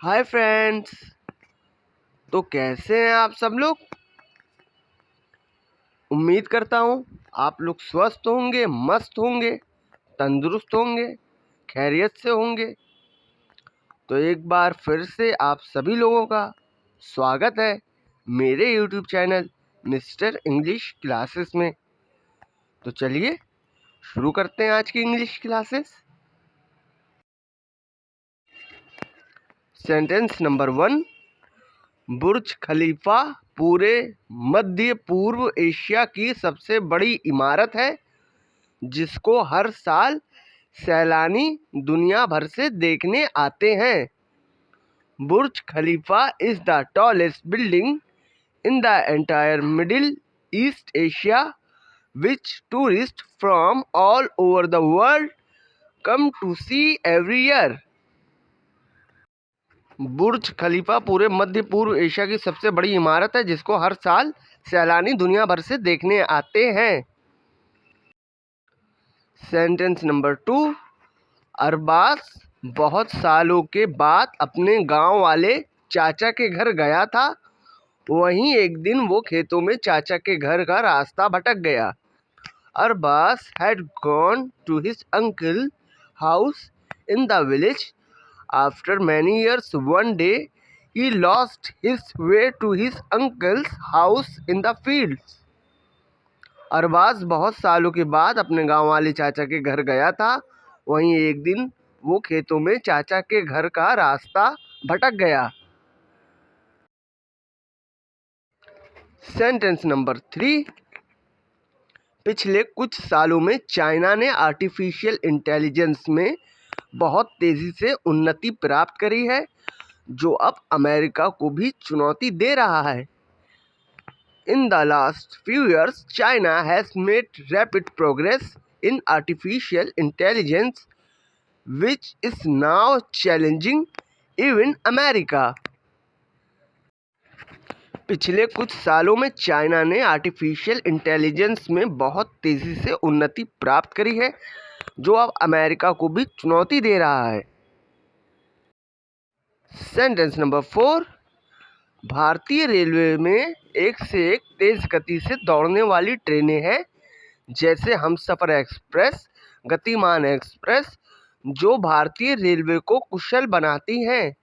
Hi friends. तो कैसे हैं आप सब लोग। उम्मीद करता हूँ आप लोग स्वस्थ होंगे, मस्त होंगे, तंदुरुस्त होंगे, खैरियत से होंगे। तो एक बार फिर से आप सभी लोगों का स्वागत है मेरे YouTube channel mister English classes में। तो चलिए शुरू करते हैं आज की इंग्लिश क्लासेस। Sentence number 1। बुर्ज खलीफा पूरे मध्य पूर्व एशिया की सबसे बड़ी इमारत है जिसको हर साल सैलानी दुनिया भर से देखने आते हैं। Burj Khalifa is the tallest building in the entire Middle East Asia which tourists from all over the world come to see every year। बुर्ज खलीफा पूरे मध्य पूर्व एशिया की सबसे बड़ी इमारत है जिसको हर साल सैलानी दुनिया भर से देखने आते हैं। Sentence number 2। अरबाज बहुत सालों के बाद अपने गांव वाले चाचा के घर गया था। वहीं एक दिन वो खेतों में चाचा के घर का रास्ता भटक गया। Arbaaz had gone to his uncle house in the village. After many years, one day he lost his way to his uncle's house in the fields। Arbaaz बहुत सालों के बाद अपने गांव वाले चाचा के घर गया था। वहीं एक दिन वो खेतों में चाचा के घर का रास्ता भटक गया। Sentence number 3। पिछले कुछ सालों में चाइना ने आर्टिफिशियल इंटेलिजेंस में बहुत तेज़ी से उन्नति प्राप्त करी है जो अब अमेरिका को भी चुनौती दे रहा है। In the last few years, China has made rapid progress in artificial intelligence, which is now challenging even America। पिछले कुछ सालों में चाइना ने आर्टिफिशियल इंटेलिजेंस में बहुत तेज़ी से उन्नति प्राप्त करी है जो अब अमेरिका को भी चुनौती दे रहा है। Sentence number 4। भारतीय रेलवे में एक से एक तेज गति से दौड़ने वाली ट्रेनें हैं जैसे हमसफर एक्सप्रेस, गतिमान एक्सप्रेस, जो भारतीय रेलवे को कुशल बनाती हैं।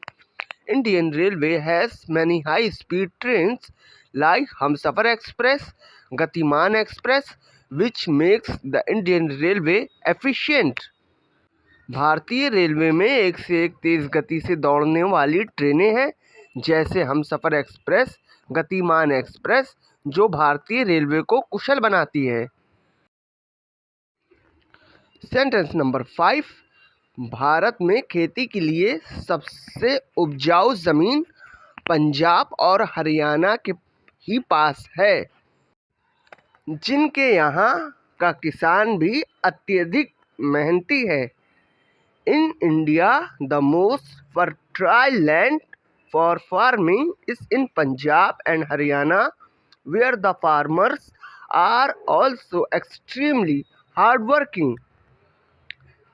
Indian railway has many high speed trains like Humsafar Express, Gatiman Express, which makes the Indian railway efficient. भारतीय रेलवे में एक से एक तेज़ गति से दौड़ने वाली ट्रेनें हैं जैसे हमसफर एक्सप्रेस, गतिमान एक्सप्रेस, जो भारतीय रेलवे को कुशल बनाती है। Sentence number 5। भारत में खेती के लिए सबसे उपजाऊ ज़मीन पंजाब और हरियाणा के ही पास है जिनके यहाँ का किसान भी अत्यधिक मेहनती है। In India, the most fertile land for farming is in Punjab and Haryana, where the farmers are also extremely hardworking।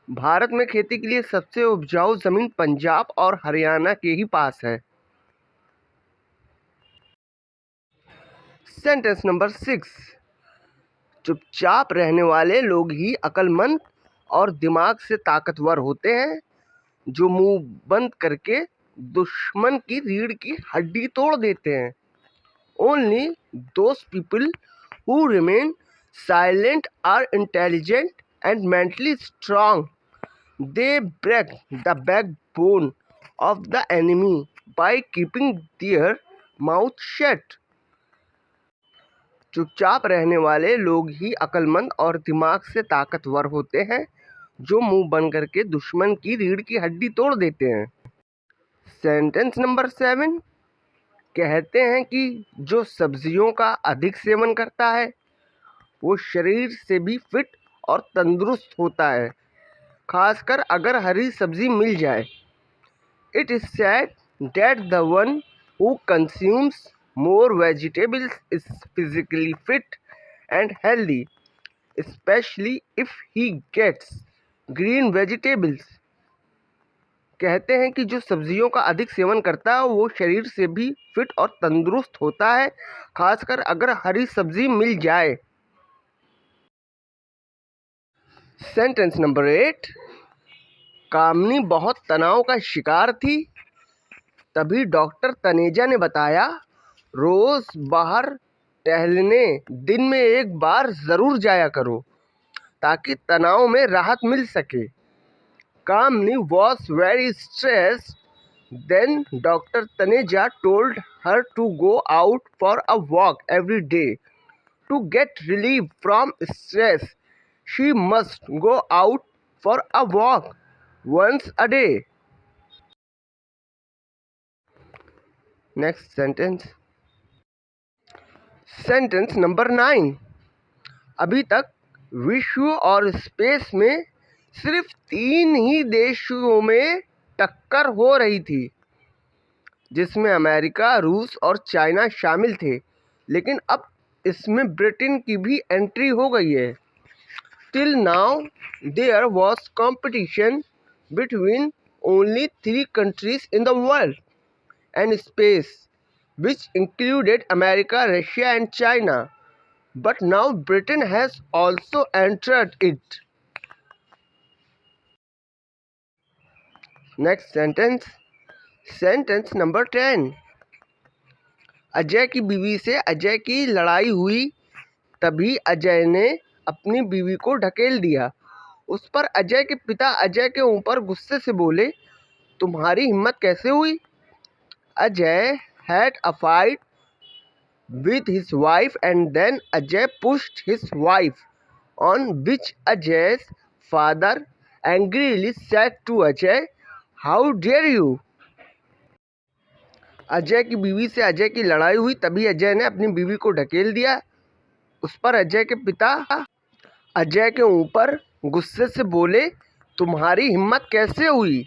Bharat में खेती के लिए सबसे उपजाऊ जमीन पंजाब और हरियाणा के ही पास है। Sentence number 6। चुपचाप रहने वाले लोग ही अक्लमंद और दिमाग से ताकतवर होते हैं जो मुंह बंद करके दुश्मन की रीढ़ की हड्डी तोड़ देते हैं। Only those people who remain silent are intelligent and mentally strong. They break the backbone of the enemy by keeping their mouth shut. चुपचाप रहने वाले लोग ही अक्लमंद और दिमाग से ताकतवर होते हैं जो मुंह बंद करके दुश्मन की रीढ़ की हड्डी तोड़ देते हैं। Sentence number 7। कहते हैं कि जो सब्जियों का अधिक सेवन करता है वो शरीर से भी फिट और तंदुरुस्त होता है, खासकर अगर हरी सब्जी मिल जाए। It is said that the one who consumes more vegetables is physically fit and healthy, especially if he gets green vegetables। कहते हैं कि जो सब्जियों का अधिक सेवन करता है वो शरीर से भी फिट और तंदुरुस्त होता है, खासकर अगर हरी सब्जी मिल जाए। Sentence number 8। कामनी बहुत तनाव का शिकार थी, तभी डॉक्टर तनेजा ने बताया रोज बाहर टहलने दिन में एक बार ज़रूर जाया करो ताकि तनाव में राहत मिल सके। कामनी was very stressed. Then Dr. Taneja told her to go out for a walk every day. To get relief from stress, she must go out for a walk once a day. Next sentence. Sentence number 9. अभी तक विश्व और space में सिर्फ 3 ही देशों में टक्कर हो रही थी, जिसमें अमेरिका, रूस और चाइना शामिल थे, लेकिन अब इसमें ब्रिटेन की भी एंट्री हो गई है। Till now there was competition between only 3 countries in the world and space, which included America, Russia and China, but now Britain has also entered it. Next sentence. Sentence number 10. Ajay की बीवी से अजय की लड़ाई हुई, तभी अजय ने अपनी बीवी को ढकेल दिया। उस पर अजय के पिता अजय के ऊपर गुस्से से बोले, तुम्हारी हिम्मत कैसे हुई? Ajay had a fight with his wife and then Ajay pushed his wife, on which Ajay's father angrily said to Ajay, "How dare you?" Ajay की बीवी से अजय की लड़ाई हुई, तभी अजय ने अपनी बीवी को ढकेल दिया। उस पर अजय के पिता अजय के ऊपर गुस्से से बोले, तुम्हारी हिम्मत कैसे हुई?